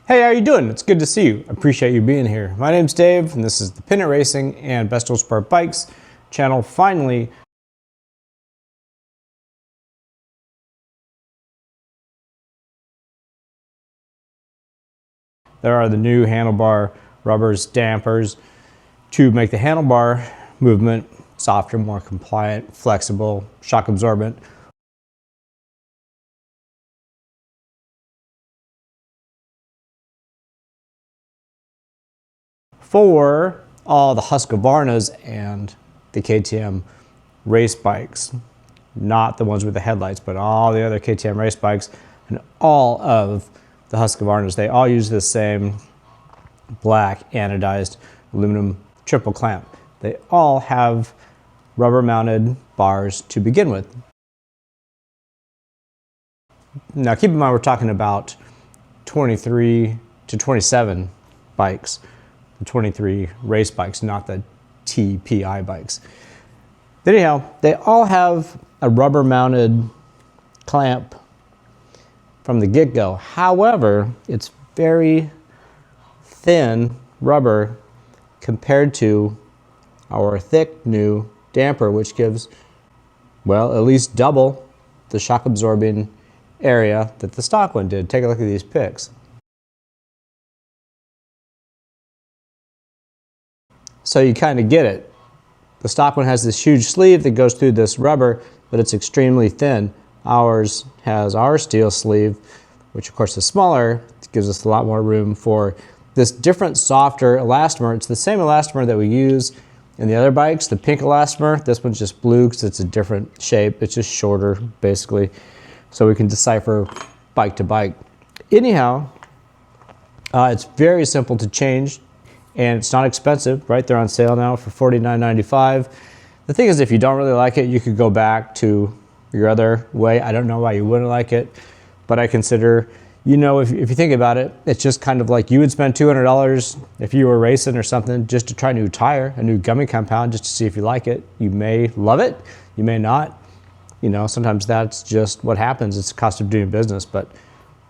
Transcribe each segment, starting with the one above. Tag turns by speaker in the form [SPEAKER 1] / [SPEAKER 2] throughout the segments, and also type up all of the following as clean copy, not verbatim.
[SPEAKER 1] Hey, how you doing? It's good to see you. I appreciate you being here. My name's Dave, and this is the Pin It Racing and Best Old Sport Bikes channel. Finally, there are the new handlebar rubbers, dampers, to make the handlebar movement softer, more compliant, flexible, shock absorbent. For all the Husqvarnas and the KTM race bikes, not the ones with the headlights, but all the other KTM race bikes and all of the Husqvarnas, they all use the same black anodized aluminum triple clamp. They all have rubber mounted bars to begin with. Now keep in mind we're talking about 23 to 27 bikes. The 23 race bikes, not the TPI bikes. Anyhow, they all have a rubber mounted clamp from the get-go. However, it's very thin rubber compared to our thick new damper, which gives, well, at least double the shock absorbing area that the stock one did. Take a look at these pics. So you kind of get it. The stock one has this huge sleeve that goes through this rubber, but it's extremely thin. Ours has our steel sleeve, which of course is smaller. It gives us a lot more room for this different, softer elastomer. It's the same elastomer that we use in the other bikes, the pink elastomer. This one's just blue because it's a different shape. It's just shorter, basically, so we can decipher bike to bike. Anyhow, it's very simple to change. And it's not expensive, right? They're on sale now for $49.95. The thing is, if you don't really like it, you could go back to your other way. I don't know why you wouldn't like it, but I consider, you know, if you think about it, it's just kind of like you would spend $200 if you were racing or something just to try a new tire, a new gummy compound, just to see if you like it. You may love it, you may not. You know, sometimes that's just what happens. It's the cost of doing business, but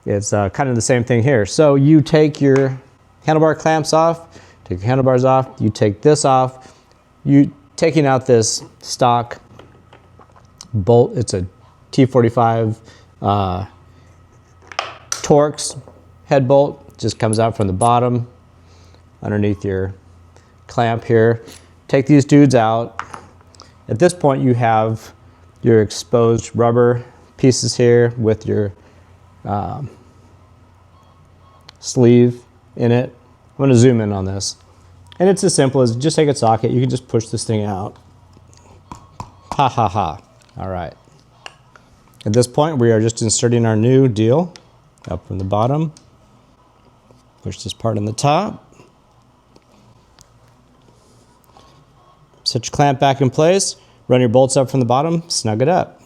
[SPEAKER 1] it's kind of the same thing here. So you take your handlebar clamps off, take your handlebars off, you take this off, you taking out this stock bolt, it's a T45 Torx head bolt, just comes out from the bottom underneath your clamp here. Take these dudes out. At this point you have your exposed rubber pieces here with your sleeve in it. I'm going to zoom in on this. And it's as simple as just take a socket. You can just push this thing out. Ha ha ha. All right. At this point, we are just inserting our new deal up from the bottom. Push this part on the top. Set your clamp back in place. Run your bolts up from the bottom. Snug it up.